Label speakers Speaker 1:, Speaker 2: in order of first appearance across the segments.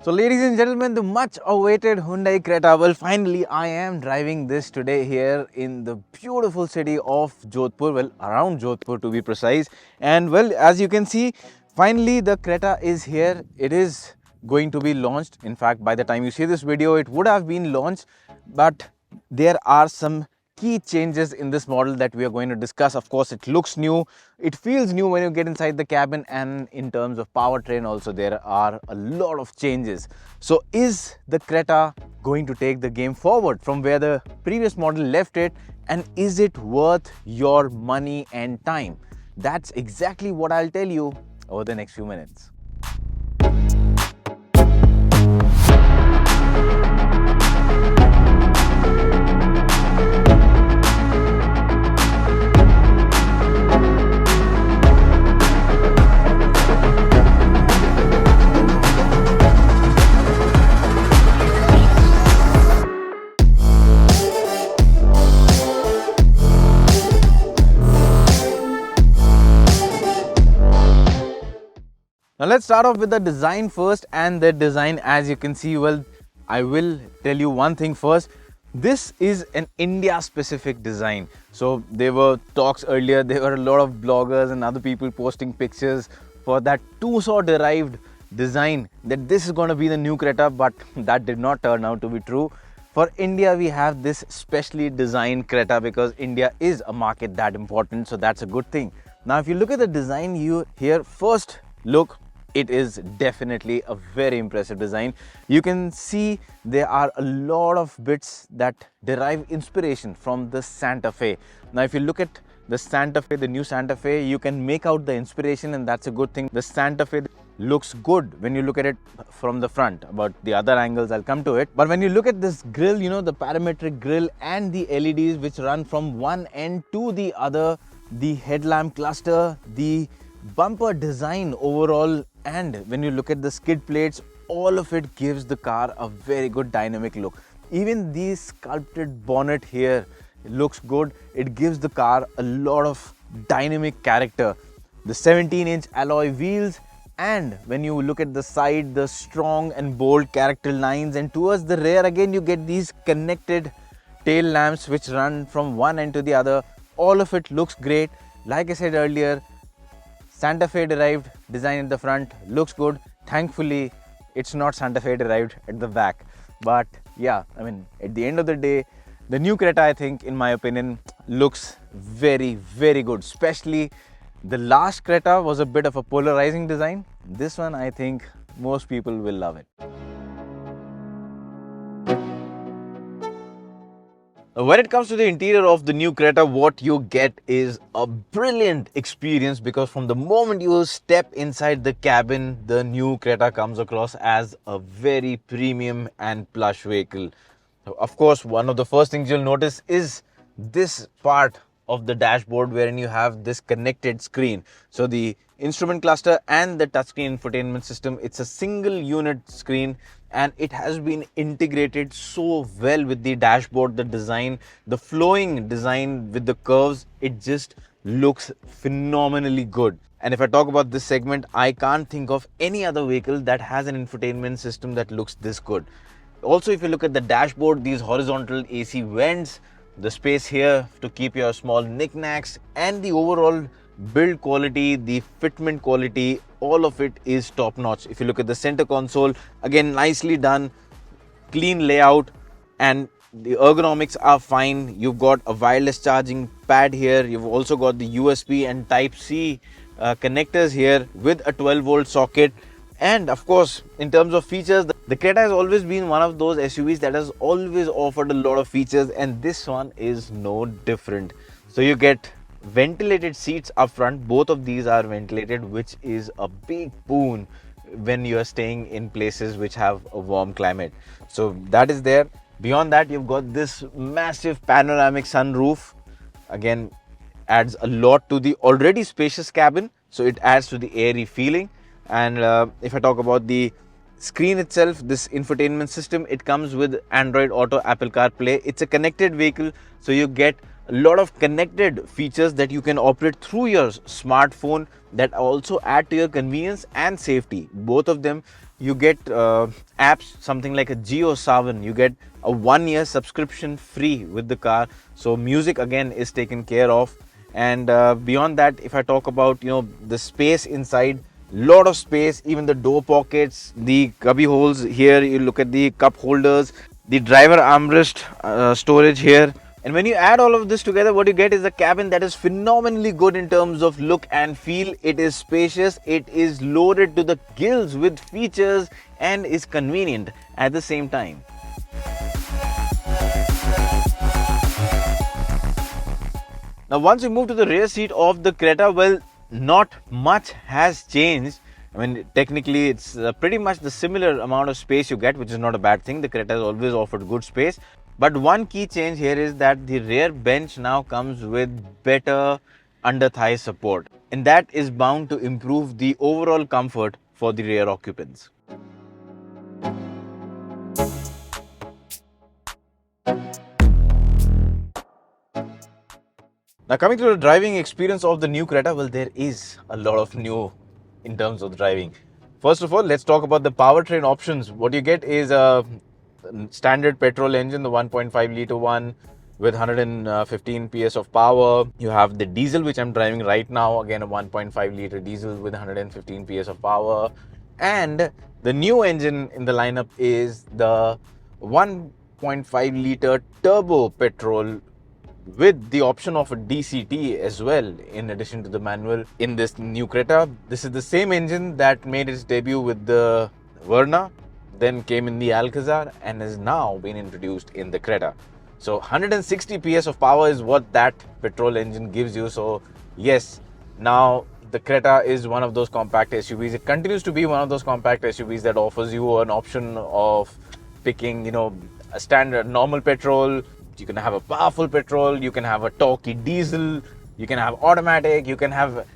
Speaker 1: So ladies and gentlemen, the much awaited Hyundai Creta. Well, finally I am driving this today here in the beautiful city of Jodhpur, well around Jodhpur to be precise. And well, as you can see, finally the Creta is here. It is going to be launched. In fact, by the time you see this video, it would have been launched, but there are some key changes in this model that we are going to discuss. Of course, it looks new, it feels new when you get inside the cabin, and in terms of powertrain also there are a lot of changes. So is the Creta going to take the game forward from where the previous model left it, and is it worth your money and time? That's exactly what I'll tell you over the next few minutes. Now let's start off with the design first, and the design, as you can see, well, I will tell you one thing first. This is an India specific design. So there were talks earlier, there were a lot of bloggers and other people posting pictures for that Tucson derived design that this is going to be the new Creta, but that did not turn out to be true. For India, we have this specially designed Creta because India is a market that important, so that's a good thing. Now if you look at the design here, first look, it is definitely a very impressive design. You can see there are a lot of bits that derive inspiration from the Santa Fe. Now if you look at the Santa Fe, the new Santa Fe, you can make out the inspiration, and that's a good thing. The Santa Fe looks good when you look at it from the front, but the other angles I'll come to it. But when you look at this grille, you know, the parametric grille and the LEDs which run from one end to the other, the headlamp cluster, the bumper design overall, and when you look at the skid plates, all of it gives the car a very good dynamic look. Even the sculpted bonnet here looks good. It gives the car a lot of dynamic character. The 17-inch alloy wheels, and when you look at the side, the strong and bold character lines, and towards the rear again you get these connected tail lamps which run from one end to the other. All of it looks great. Like I said earlier, Santa Fe derived design at the front looks good. Thankfully, it's not Santa Fe derived at the back. But yeah, I mean, at the end of the day, the new Creta, I think, in my opinion, looks very, very good. Especially the last Creta was a bit of a polarizing design. This one, I think, most people will love it. When it comes to the interior of the new Creta, what you get is a brilliant experience, because from the moment you step inside the cabin, the new Creta comes across as a very premium and plush vehicle. Of course, one of the first things you'll notice is this part of the dashboard wherein you have this connected screen. So the instrument cluster and the touchscreen infotainment system, it's a single unit screen, and it has been integrated so well with the dashboard, the design, the flowing design with the curves. It just looks phenomenally good. And if I talk about this segment, I can't think of any other vehicle that has an infotainment system that looks this good. Also, if you look at the dashboard, these horizontal AC vents, the space here to keep your small knickknacks, and the overall build quality, the fitment quality, all of it is top notch. If you look at the center console, again, nicely done, clean layout, and the ergonomics are fine. You've got a wireless charging pad here. You've also got the USB and Type-C connectors here with a 12-volt socket. And of course, in terms of features, the Creta has always been one of those SUVs that has always offered a lot of features, and this one is no different. So you get ventilated seats up front. Both of these are ventilated, which is a big boon when you are staying in places which have a warm climate. So that is there. Beyond that, you've got this massive panoramic sunroof. Again, adds a lot to the already spacious cabin, so it adds to the airy feeling. And if I talk about the screen itself, this infotainment system, it comes with Android Auto, Apple CarPlay. It's a connected vehicle, so you get a lot of connected features that you can operate through your smartphone that also add to your convenience and safety. Both of them, you get apps, something like a Geo Savan. You get a 1 year subscription free with the car. So music again is taken care of. And beyond that, if I talk about the space inside, lot of space, even the door pockets, the cubby holes here, you look at the cup holders, the driver armrest storage here. And when you add all of this together, what you get is a cabin that is phenomenally good in terms of look and feel. It is spacious, it is loaded to the gills with features, and is convenient at the same time. Now, once you move to the rear seat of the Creta, well, not much has changed. I mean, technically, it's pretty much the similar amount of space you get, which is not a bad thing. The Creta has always offered good space. But one key change here is that the rear bench now comes with better under-thigh support. And that is bound to improve the overall comfort for the rear occupants. Now, coming to the driving experience of the new Creta, well, there is a lot of new in terms of driving. First of all, let's talk about the powertrain options. What you get is a standard petrol engine, the 1.5 litre one with 115 PS of power. You have the diesel, which I'm driving right now, again a 1.5 litre diesel with 115 PS of power. And the new engine in the lineup is the 1.5 litre turbo petrol with the option of a DCT as well, in addition to the manual in this new Creta. This is the same engine that made its debut with the Verna, then came in the Alcazar, and has now been introduced in the Creta. So 160 PS of power is what that petrol engine gives you. So yes, now the Creta is one of those compact SUVs. It continues to be one of those compact SUVs that offers you an option of picking, a standard normal petrol. You can have a powerful petrol, you can have a torquey diesel, you can have automatic, you can have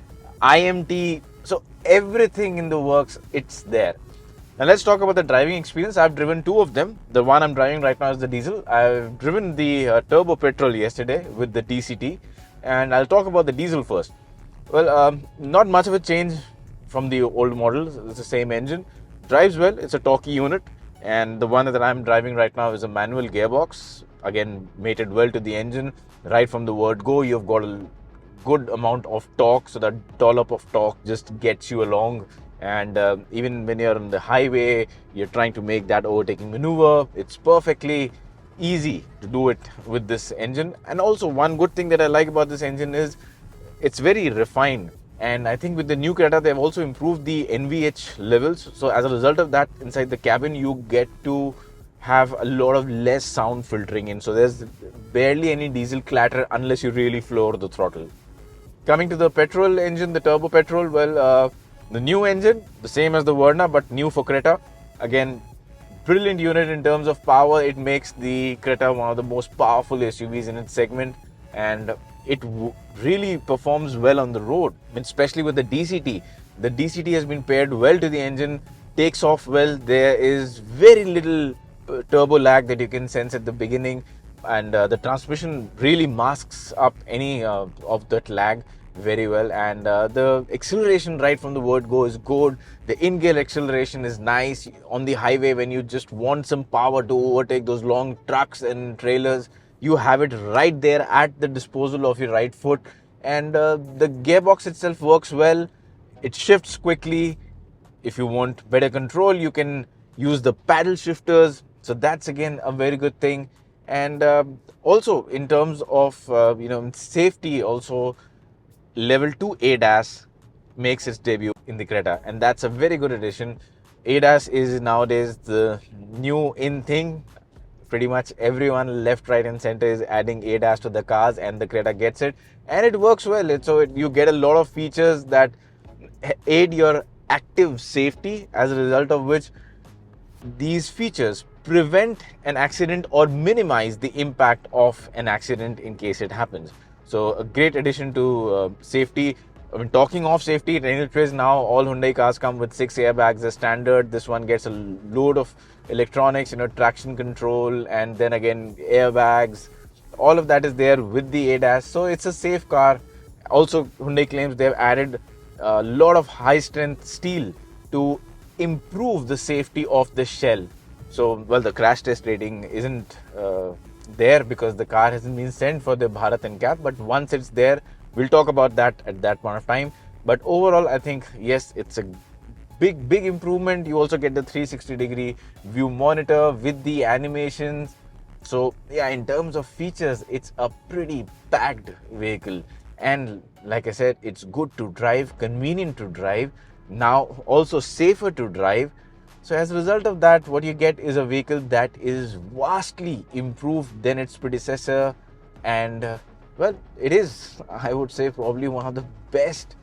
Speaker 1: IMT. So everything in the works, it's there. Now let's talk about the driving experience. I've driven two of them. The one I'm driving right now is the diesel. I've driven the turbo petrol yesterday with the DCT, and I'll talk about the diesel first. Well, not much of a change from the old models. It's the same engine. Drives well. It's a torquey unit, and the one that I'm driving right now is a manual gearbox. Again, mated well to the engine. Right from the word go, you've got a good amount of torque, so that dollop of torque just gets you along. And even when you're on the highway, you're trying to make that overtaking maneuver, it's perfectly easy to do it with this engine. And also, one good thing that I like about this engine is it's very refined. And I think with the new Creta, they've also improved the NVH levels. So as a result of that, inside the cabin, you get to have a lot of less sound filtering in. So there's barely any diesel clatter unless you really floor the throttle. Coming to the petrol engine, the turbo petrol, well, the new engine, the same as the Verna, but new for Creta. Again, brilliant unit in terms of power. It makes the Creta one of the most powerful SUVs in its segment, and it really performs well on the road, especially with the DCT. The DCT has been paired well to the engine, takes off well. There is very little turbo lag that you can sense at the beginning, and the transmission really masks up any of that lag very well. And the acceleration right from the word go is good. The in-gear acceleration is nice on the highway. When you just want some power to overtake those long trucks and trailers, you have it right there at the disposal of your right foot. And the gearbox itself works well. It shifts quickly. If you want better control, you can use the paddle shifters. So that's again a very good thing. And also in terms of safety, also level 2 ADAS makes its debut in the Creta, and that's a very good addition. ADAS is nowadays the new in thing. Pretty much everyone left, right and center is adding ADAS to the cars, and the Creta gets it, and it works well. You get a lot of features that aid your active safety, as a result of which these features prevent an accident or minimize the impact of an accident in case it happens. So a great addition to safety. I mean, talking of safety, anyways, now all Hyundai cars come with 6 airbags as standard. This one gets a load of electronics, traction control, and then again airbags, All of that is there with the ADAS, so it's a safe car. Also, Hyundai claims they've added a lot of high strength steel to improve the safety of the shell. So, well, the crash test rating isn't there because the car hasn't been sent for the Bharat NCAP, but once it's there, we'll talk about that at that point of time. But overall, I think, yes, it's a big improvement. You also get the 360-degree view monitor with the animations. So yeah, in terms of features, it's a pretty packed vehicle, and like I said, it's good to drive, convenient to drive, now also safer to drive. So as a result of that, what you get is a vehicle that is vastly improved than its predecessor, and well, it is, I would say, probably one of the best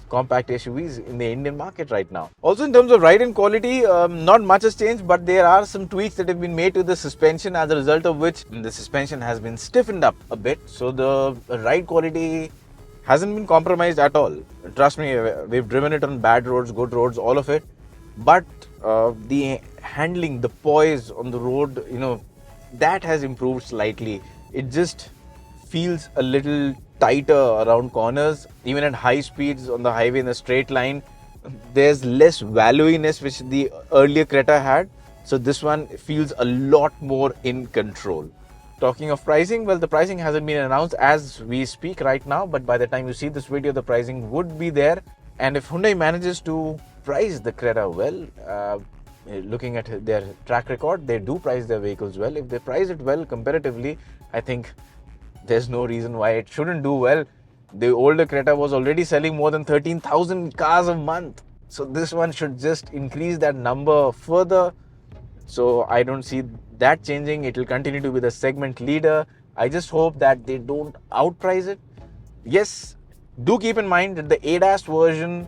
Speaker 1: compact SUVs in the Indian market right now. Also, in terms of ride-in quality, not much has changed, but there are some tweaks that have been made to the suspension, as a result of which the suspension has been stiffened up a bit. So the ride quality hasn't been compromised at all. Trust me, we've driven it on bad roads, good roads, all of it. But the handling, the poise on the road, that has improved slightly. It just feels a little tighter around corners. Even at high speeds on the highway in a straight line, there's less vallowiness which the earlier Creta had. So this one feels a lot more in control. Talking of pricing, well, the pricing hasn't been announced as we speak right now, but by the time you see this video, the pricing would be there. And if Hyundai manages to price the Creta well, looking at their track record, they do price their vehicles well. If they price it well comparatively, I think there's no reason why it shouldn't do well. The older Creta was already selling more than 13,000 cars a month. So this one should just increase that number further. So I don't see that changing. It will continue to be the segment leader. I just hope that they don't outprice it. Yes, do keep in mind that the ADAS version,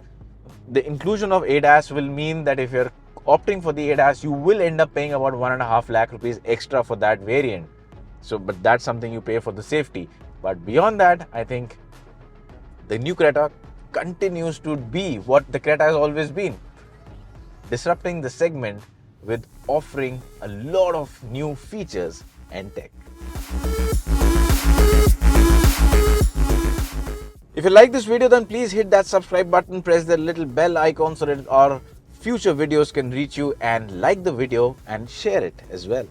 Speaker 1: the inclusion of ADAS will mean that if you're opting for the ADAS, you will end up paying about 1.5 lakh rupees extra for that variant. So, but that's something you pay for the safety. But beyond that, I think the new Creta continues to be what the Creta has always been, disrupting the segment with offering a lot of new features and tech. If you like this video, then please hit that subscribe button, press the little bell icon so that our future videos can reach you, and like the video and share it as well.